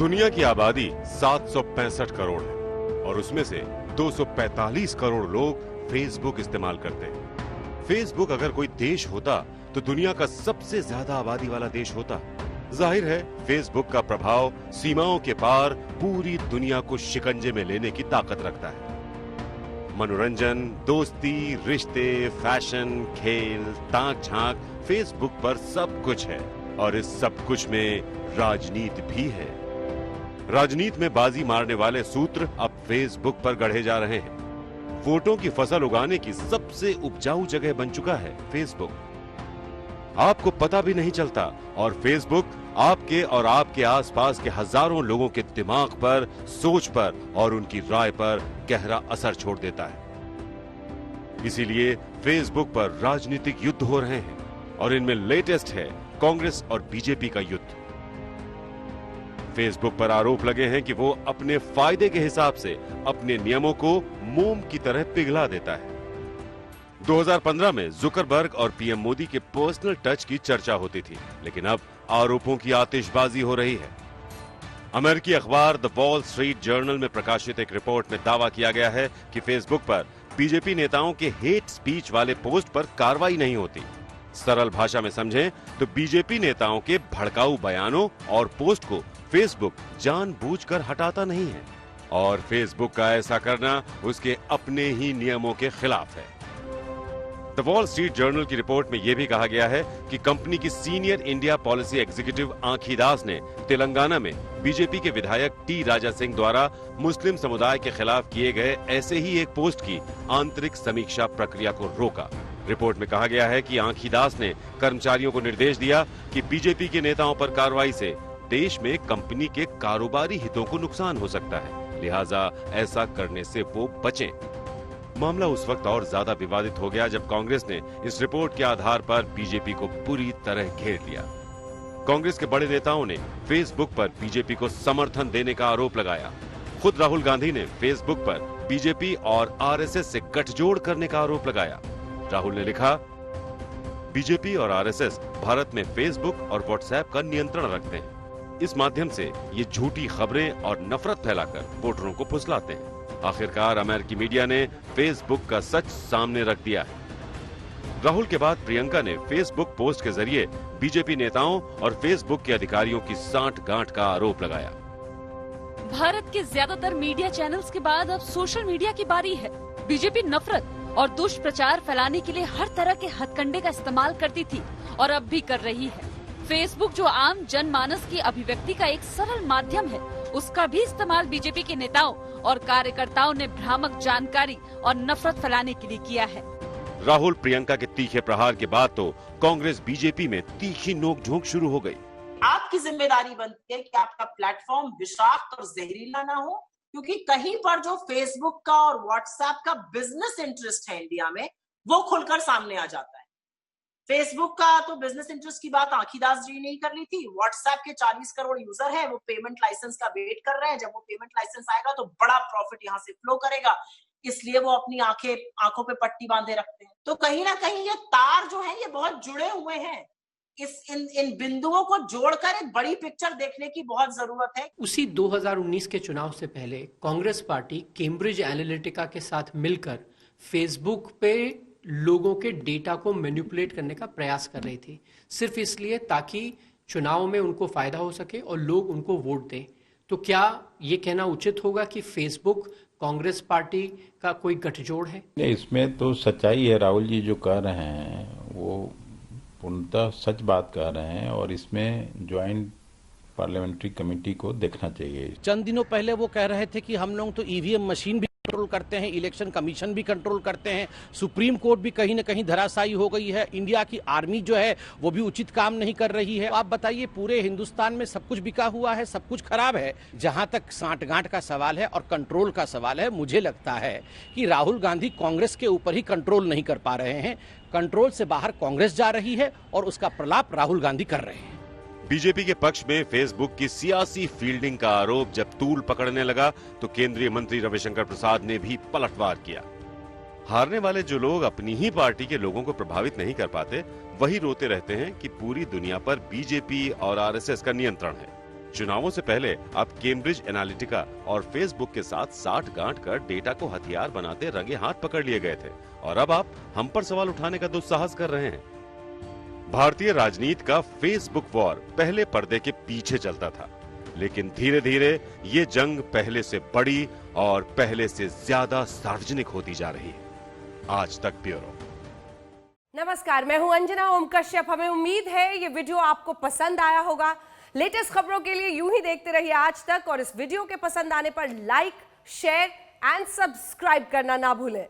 दुनिया की आबादी 765 करोड़ है और उसमें से 245 करोड़ लोग फेसबुक इस्तेमाल करते हैं। फेसबुक अगर कोई देश होता तो दुनिया का सबसे ज्यादा आबादी वाला देश होता। जाहिर है फेसबुक का प्रभाव सीमाओं के पार पूरी दुनिया को शिकंजे में लेने की ताकत रखता है। मनोरंजन, दोस्ती, रिश्ते, फैशन, खेल, ताक झांक, फेसबुक पर सब कुछ है और इस सब कुछ में राजनीति भी है। राजनीति में बाजी मारने वाले सूत्र अब फेसबुक पर गढ़े जा रहे हैं। वोटों की फसल उगाने की सबसे उपजाऊ जगह बन चुका है फेसबुक। आपको पता भी नहीं चलता और फेसबुक आपके और आपके आसपास के हजारों लोगों के दिमाग पर, सोच पर और उनकी राय पर गहरा असर छोड़ देता है। इसीलिए फेसबुक पर राजनीतिक युद्ध हो रहे हैं और इनमें लेटेस्ट है कांग्रेस और बीजेपी का युद्ध। फेसबुक पर आरोप लगे हैं कि वो अपने फायदे के हिसाब से अपने नियमों को मोम की तरह पिघला देता है। 2015 में जुकरबर्ग और पीएम मोदी के पर्सनल टच की चर्चा होती थी, लेकिन अब आरोपों की आतिशबाजी हो रही है। अमेरिकी अखबार द वॉल स्ट्रीट जर्नल में प्रकाशित एक रिपोर्ट में दावा किया गया है कि फेसबुक पर बीजेपी नेताओं के हेट स्पीच वाले पोस्ट पर कार्रवाई नहीं होती। सरल भाषा में समझें तो बीजेपी नेताओं के भड़काऊ बयानों और पोस्ट को फेसबुक जानबूझकर हटाता नहीं है और फेसबुक का ऐसा करना उसके अपने ही नियमों के खिलाफ है। द वॉल स्ट्रीट जर्नल की रिपोर्ट में यह भी कहा गया है कि कंपनी की सीनियर इंडिया पॉलिसी एग्जीक्यूटिव आंखी दास ने तेलंगाना में बीजेपी के विधायक टी राजा सिंह द्वारा मुस्लिम समुदाय के खिलाफ किए गए ऐसे ही एक पोस्ट की आंतरिक समीक्षा प्रक्रिया को रोका। रिपोर्ट में कहा गया है कि आंखी दास ने कर्मचारियों को निर्देश दिया कि बीजेपी के नेताओं पर कार्रवाई से देश में कंपनी के कारोबारी हितों को नुकसान हो सकता है, लिहाजा ऐसा करने से वो बचें। मामला उस वक्त और ज्यादा विवादित हो गया जब कांग्रेस ने इस रिपोर्ट के आधार पर बीजेपी को पूरी तरह घेर लिया। कांग्रेस के बड़े नेताओं ने फेसबुक पर बीजेपी को समर्थन देने का आरोप लगाया। खुद राहुल गांधी ने फेसबुक पर बीजेपी और आरएसएस से गठजोड़ करने का आरोप लगाया। राहुल ने लिखा, बीजेपी और आरएसएस भारत में फेसबुक और व्हाट्सएप का नियंत्रण रखते हैं। इस माध्यम से ये झूठी खबरें और नफरत फैलाकर वोटरों को फुसलाते हैं। आखिरकार अमेरिकी मीडिया ने फेसबुक का सच सामने रख दिया है। राहुल के बाद प्रियंका ने फेसबुक पोस्ट के जरिए बीजेपी नेताओं और फेसबुक के अधिकारियों की सांठ-गांठ का आरोप लगाया। भारत के ज्यादातर मीडिया चैनल्स के बाद अब सोशल मीडिया की बारी है। बीजेपी नफरत और दुष्प्रचार फैलाने के लिए हर तरह के हथकंडे का इस्तेमाल करती थी और अब भी कर रही है। फेसबुक जो आम जनमानस की अभिव्यक्ति का एक सरल माध्यम है, उसका भी इस्तेमाल बीजेपी के नेताओं और कार्यकर्ताओं ने भ्रामक जानकारी और नफरत फैलाने के लिए किया है। राहुल प्रियंका के तीखे प्रहार के बाद तो कांग्रेस बीजेपी में तीखी नोकझोंक शुरू हो गई। आपकी जिम्मेदारी बनती है कि आपका प्लेटफॉर्म विषाक्त और जहरीला ना हो, क्योंकि कहीं पर जो फेसबुक का और व्हाट्सएप का बिजनेस इंटरेस्ट है इंडिया में, वो खुलकर सामने आ जाता है। फेसबुक का तो बिजनेस इंटरेस्ट की बात आंखी दास जी ने ही कर ली थी। व्हाट्सएप के 40 करोड़ यूजर हैं, वो पेमेंट लाइसेंस का वेट कर रहे हैं। जब वो पेमेंट लाइसेंस आएगा तो बड़ा प्रॉफिट यहाँ से फ्लो करेगा, इसलिए वो अपनी आंखों पे पट्टी बांधे रखते हैं। तो कहीं ना कहीं ये तार जो है ये बहुत जुड़े हुए हैं। इन बिंदुओं को जोड़कर एक बड़ी पिक्चर देखने की बहुत जरूरत है। उसी 2019 के चुनाव से पहले कांग्रेस पार्टी कैम्ब्रिज एनालिटिका के साथ मिलकर फेसबुक पे लोगों के डेटा को मैनिपुलेट करने का प्रयास कर रही थी, सिर्फ इसलिए ताकि चुनाव में उनको फायदा हो सके और लोग उनको वोट दें। तो क्या ये कहना उचित होगा कि फेसबुक कांग्रेस पार्टी का कोई गठजोड़ है? इसमें तो सच्चाई है। राहुल जी जो कह रहे हैं वो पूर्णतः सच बात कह रहे हैं और इसमें ज्वाइंट पार्लियामेंट्री कमेटी को देखना चाहिए। चंद दिनों पहले वो कह रहे थे कि हम लोग तो ईवीएम मशीन भी कंट्रोल करते हैं, इलेक्शन कमीशन भी कंट्रोल करते हैं, सुप्रीम कोर्ट भी कहीं न कहीं धराशायी हो गई है, इंडिया की आर्मी जो है वो भी उचित काम नहीं कर रही है। आप बताइए, पूरे हिंदुस्तान में सब कुछ बिका हुआ है, सब कुछ खराब है। जहां तक सांठगांठ का सवाल है और कंट्रोल का सवाल है, मुझे लगता है कि राहुल गांधी कांग्रेस के ऊपर ही कंट्रोल नहीं कर पा रहे हैं। कंट्रोल से बाहर कांग्रेस जा रही है और उसका प्रलाप राहुल गांधी कर रहे हैं। बीजेपी के पक्ष में फेसबुक की सियासी फील्डिंग का आरोप जब तूल पकड़ने लगा तो केंद्रीय मंत्री रविशंकर प्रसाद ने भी पलटवार किया। हारने वाले जो लोग अपनी ही पार्टी के लोगों को प्रभावित नहीं कर पाते, वही रोते रहते हैं कि पूरी दुनिया पर बीजेपी और आरएसएस का नियंत्रण है। चुनावों से पहले आप कैम्ब्रिज एनालिटिका और फेसबुक के साथ साठ-गांठ कर डेटा को हथियार बनाते रंगे हाथ पकड़ लिए गए थे और अब आप हम पर सवाल उठाने का दुस्साहस कर रहे हैं। भारतीय राजनीति का फेसबुक वॉर पहले पर्दे के पीछे चलता था, लेकिन धीरे धीरे ये जंग पहले से बड़ी और पहले से ज्यादा सार्वजनिक होती जा रही है। आज तक ब्यूरो। नमस्कार, मैं हूं अंजना ओम कश्यप। हमें उम्मीद है ये वीडियो आपको पसंद आया होगा। लेटेस्ट खबरों के लिए यूं ही देखते रहिए आज तक और इस वीडियो के पसंद आने पर लाइक, शेयर एंड सब्सक्राइब करना ना भूलें।